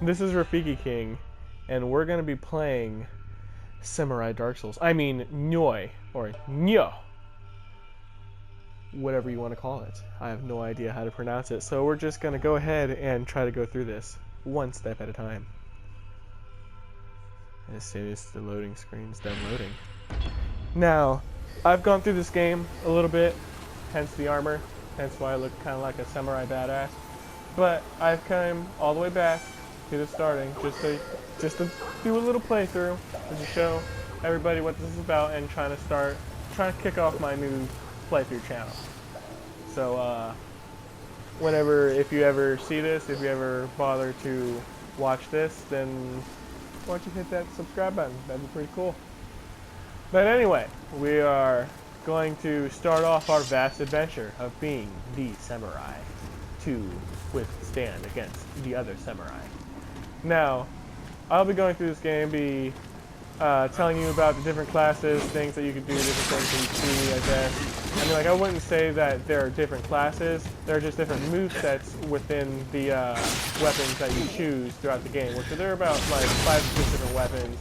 This is Rafiki King, and we're gonna be playing Samurai Dark Souls. I mean Nioh, or Nioh, whatever you want to call it. I have no idea how to pronounce it, so we're just gonna go ahead and try to go through this one step at a time. As soon as the loading screen's done loading. Now, I've gone through this game a little bit, hence the armor, hence why I look kind of like a samurai badass. But I've come all the way back to the starting just to do a little playthrough, just to show everybody what this is about, and trying to kick off my new playthrough channel. So if you ever see this, if you ever bother to watch this, then why don't you hit that subscribe button? That'd be pretty cool. But anyway, we are going to start off our vast adventure of being the samurai to withstand against the other samurai. Now, I'll be going through this game, telling you about the different classes, things that you can do, different things that you see, I guess. I mean, like, I wouldn't say that there are different classes. There are just different movesets within the weapons that you choose throughout the game, which there are about, like, 5 to 6 different weapons.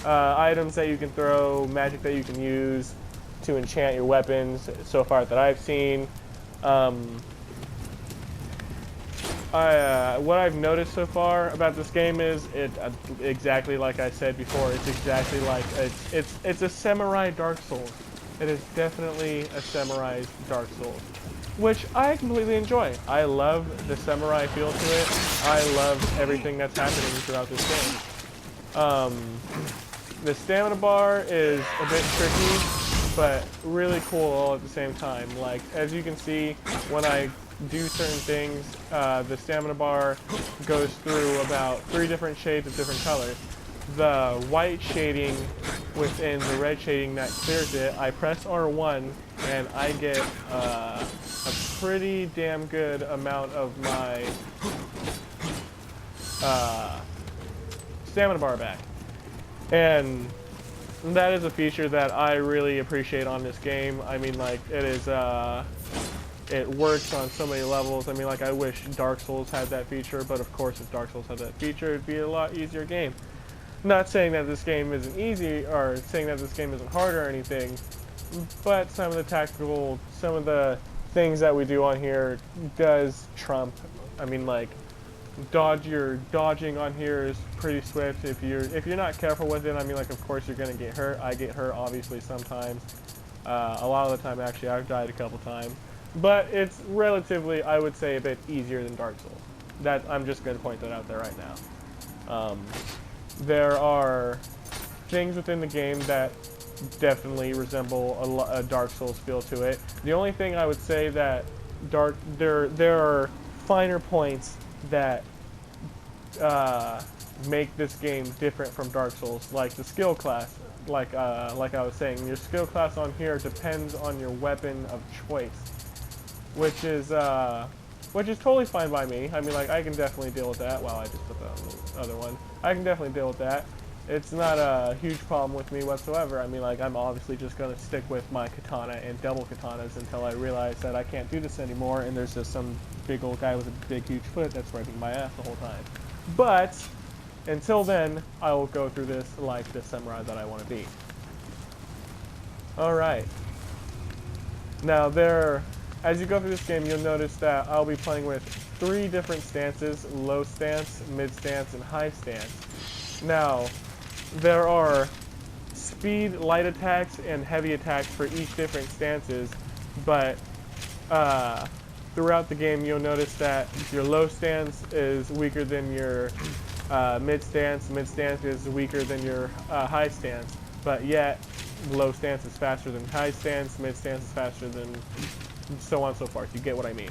Items that you can throw, magic that you can use to enchant your weapons, so far that I've seen. What I've noticed so far about this game is exactly like I said before. It's exactly like it's a samurai Dark Souls. It is definitely a samurai Dark Souls, which I completely enjoy. I love the samurai feel to it. I love everything that's happening throughout this game. The stamina bar is a bit tricky, but really cool all at the same time. Like, as you can see, when I do certain things, the stamina bar goes through about 3 different shades of different colors. The white shading within the red shading that clears it, I press R1 and I get a pretty damn good amount of my stamina bar back. And that is a feature that I really appreciate on this game. I mean, like, it works on so many levels. I mean, like, I wish Dark Souls had that feature, but of course if Dark Souls had that feature, it'd be a lot easier game. Not saying that this game isn't easy, or saying that this game isn't hard or anything, but some of the things that we do on here does trump. I mean, like, dodging on here is pretty swift. If you're not careful with it, I mean, like, of course you're gonna get hurt. I get hurt obviously sometimes. A lot of the time, actually, I've died a couple times. But it's relatively, I would say, a bit easier than Dark Souls. I'm just going to point that out there right now. There are things within the game that definitely resemble a Dark Souls feel to it. The only thing I would say that there are finer points that make this game different from Dark Souls, like the skill class. Like I was saying, your skill class on here depends on your weapon of choice, which is totally fine by me. I mean, like, I can definitely deal with that. Wow, I just put that on the other one. I can definitely deal with that. It's not a huge problem with me whatsoever. I mean, like, I'm obviously just going to stick with my katana and double katanas until I realize that I can't do this anymore, and there's just some big old guy with a big, huge foot that's wiping my ass the whole time. But until then, I will go through this like the samurai that I want to be. Alright. Now, as you go through this game, you'll notice that I'll be playing with 3 different stances: low stance, mid stance, and high stance. Now, there are speed, light attacks, and heavy attacks for each different stances, but throughout the game you'll notice that your low stance is weaker than your mid stance is weaker than your high stance, but yet low stance is faster than high stance, mid stance is faster than so on and so forth. You get what I mean.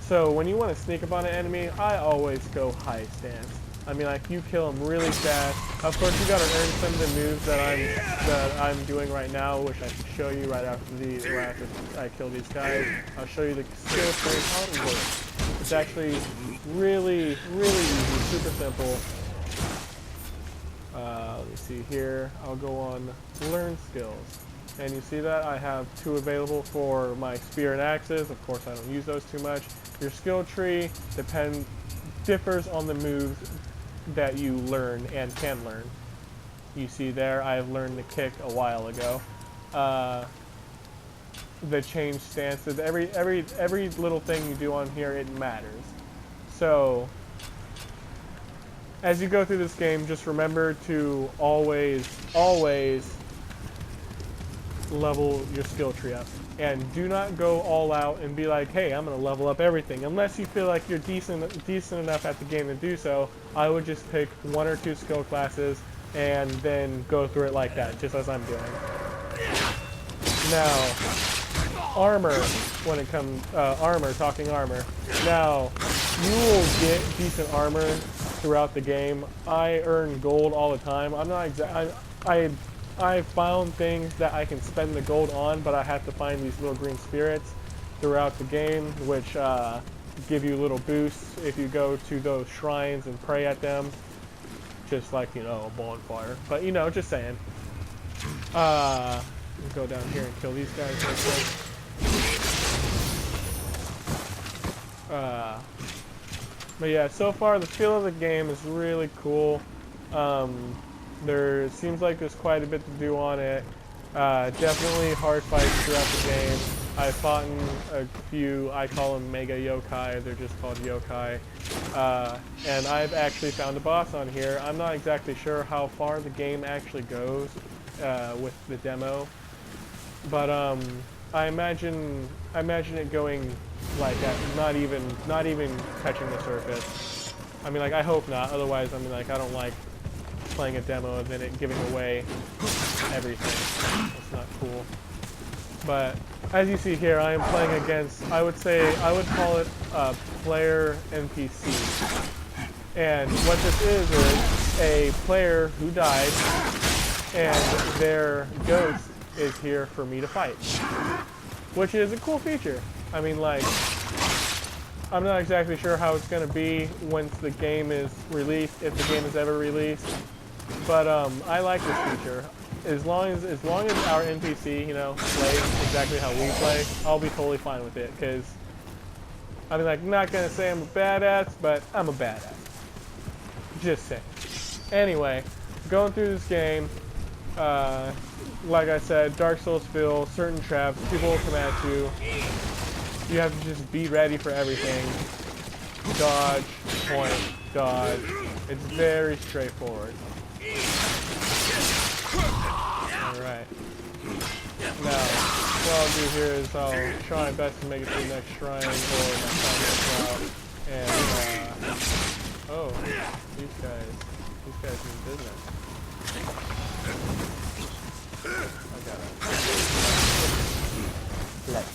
So when you want to sneak up on an enemy, I always go high stance. I mean, like, you kill them really fast. Of course, you gotta earn some of the moves that I'm doing right now, which I can show you right after I kill these guys. I'll show you the skill tree, how it works. It's actually really, really easy, super simple. Let me see here. I'll go on learn skills. And you see that I have 2 available for my spear and axes. Of course, I don't use those too much. Your skill tree differs on the moves that you learn and can learn. You see there, I have learned the kick a while ago. The change stances, every little thing you do on here, it matters. So, as you go through this game, just remember to always level your skill tree up. And do not go all out and be like, hey, I'm going to level up everything. Unless you feel like you're decent enough at the game to do so, I would just pick 1 or 2 skill classes and then go through it like that, just as I'm doing. Now, armor, when it comes, talking armor. Now, you will get decent armor throughout the game. I earn gold all the time. I'm not I found things that I can spend the gold on, but I have to find these little green spirits throughout the game, which give you little boosts if you go to those shrines and pray at them. Just like, you know, a bonfire. But, you know, just saying. We'll go down here and kill these guys real quick. But yeah, so far the feel of the game is really cool. There seems like there's quite a bit to do on it. Definitely hard fights throughout the game. I've fought in a few, I call them mega yokai, they're just called yokai. And I've actually found a boss on here. I'm not exactly sure how far the game actually goes with the demo. But I imagine it going like not even touching the surface. I mean, like, I hope not. Otherwise, I mean, like, I don't like playing a demo and then it giving away everything. That's not cool. But as you see here, I am playing against, I would call it a player NPC. And what this is a player who died and their ghost is here for me to fight. Which is a cool feature. I mean, like, I'm not exactly sure how it's going to be once the game is released, if the game is ever released. But I like this feature. As long as our NPC, you know, plays exactly how we play, I'll be totally fine with it. Because, I mean, like, I'm not going to say I'm a badass, but I'm a badass. Just saying. Anyway, going through this game, like I said, Dark Souls feel, certain traps, people will come at you. You have to just be ready for everything. Dodge, point, dodge. It's very straightforward. Alright. Now, what I'll do here is I'll try my best to make it to the next shrine or my final route. And, oh, these guys mean business. I got it. Let's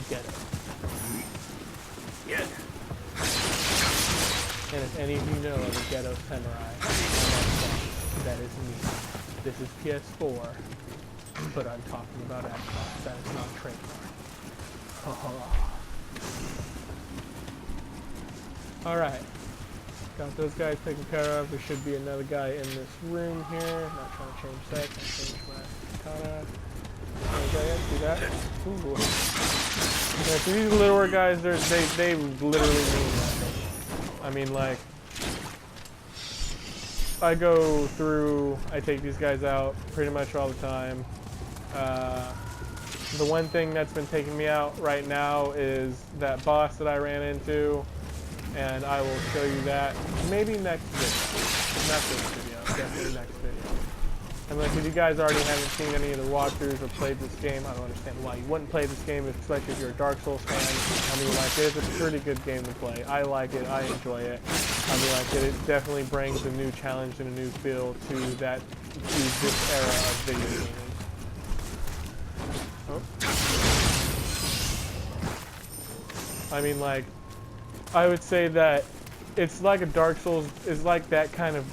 get it. And if any of you know of the Ghetto Samurai, that is me. This is PS4, but I'm talking about Xbox. That is not trademark. Alright. Got those guys taken care of. There should be another guy in this room here. Not trying to change sex. I changed my katana. Okay, see that? Ooh. Yeah, so these littler guys, they literally mean nothing. I mean, like, I go through, I take these guys out pretty much all the time. The one thing that's been taking me out right now is that boss that I ran into, and I will show you that maybe next video. Not this video, definitely next video. And like, if you guys already haven't seen any of the walkthroughs or played this game, I don't understand why you wouldn't play this game, especially if you're a Dark Souls fan. I mean, like, it's a pretty good game to play. I like it. I enjoy it. I mean, like, it definitely brings a new challenge and a new feel to this era of video gaming. Oh. I mean, like, I would say that it's like a Dark Souls, is like that kind of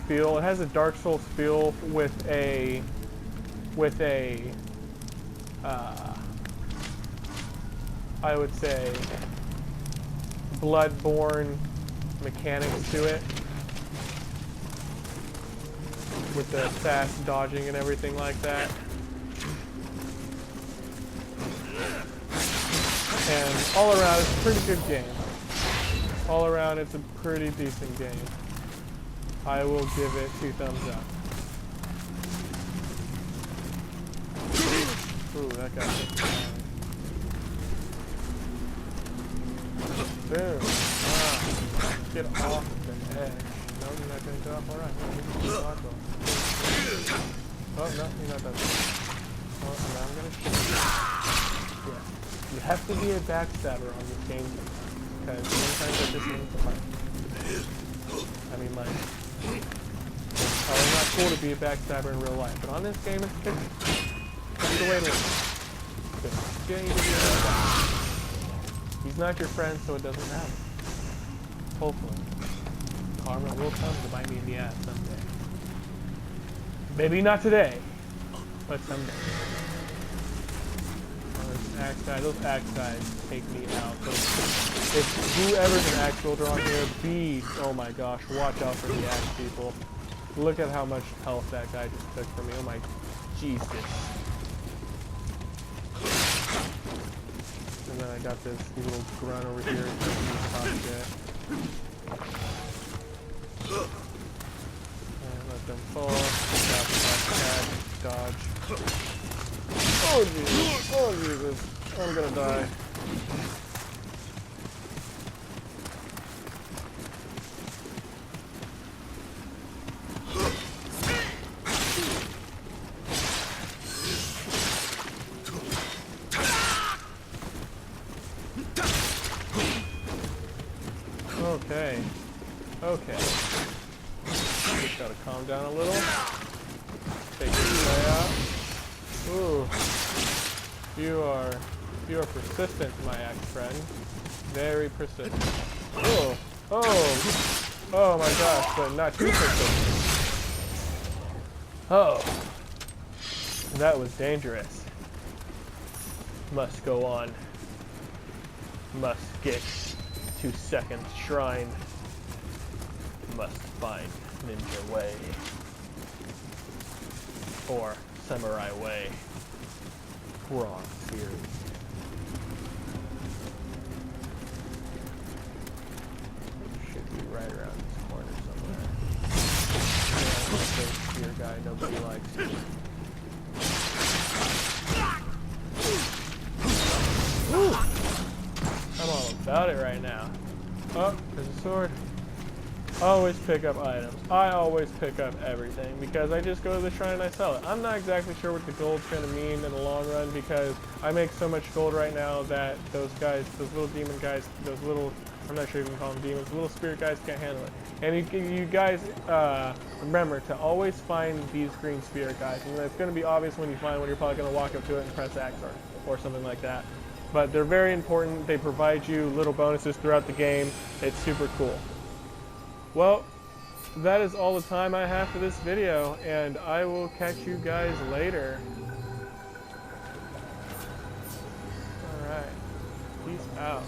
feel. It has a Dark Souls feel with a I would say Bloodborne mechanics to it, with the fast dodging and everything like that. And all around, it's a pretty good game. all around, it's a pretty decent game. I will give it 2 thumbs up. Ooh, that guy hit fine. Boom. Ah, get off the edge. No, you're not going to get off. Alright, oh, no, you're not done. Oh, now I'm going to shoot. Yeah. You have to be a backstabber on this game because sometimes it just means to fight. I mean, like, it's probably not cool to be a backstabber in real life, but on this game, it's the way to live. Just getting to be a backstabber. He's not your friend, so it doesn't matter. Hopefully. Karma will come to bite me in the ass someday. Maybe not today, but someday. Those axe guys take me out. If whoever's an axe wielder on here, oh my gosh, watch out for the axe people. Look at how much health that guy just took from me. Oh my Jesus. And then I got this little grunt over here who can pop shit. And let them fall. Dodge. Oh Jesus! Oh Jesus! I'm gonna die. Okay. Okay. Just gotta calm down a little. Take this guy out. Ooh. You are persistent, my axe friend. Very persistent. Oh. Oh. Oh my gosh, but not too persistent. Oh. That was dangerous. Must go on. Must get to second shrine. Must find ninja way. Or samurai way. Wrong series. Should be right around this corner somewhere. Yeah, this spear guy nobody likes. Woo! I'm all about it right now. Oh, there's a sword. Always pick up items. I always pick up everything because I just go to the shrine and I sell it. I'm not exactly sure what the gold's going to mean in the long run because I make so much gold right now that those guys, those little demon guys, those little, I'm not sure you can call them demons, little spirit guys can't handle it. And you guys remember to always find these green spirit guys. And it's going to be obvious when you find one, you're probably going to walk up to it and press X or something like that. But they're very important. They provide you little bonuses throughout the game. It's super cool. Well, that is all the time I have for this video, and I will catch you guys later. Alright, peace out.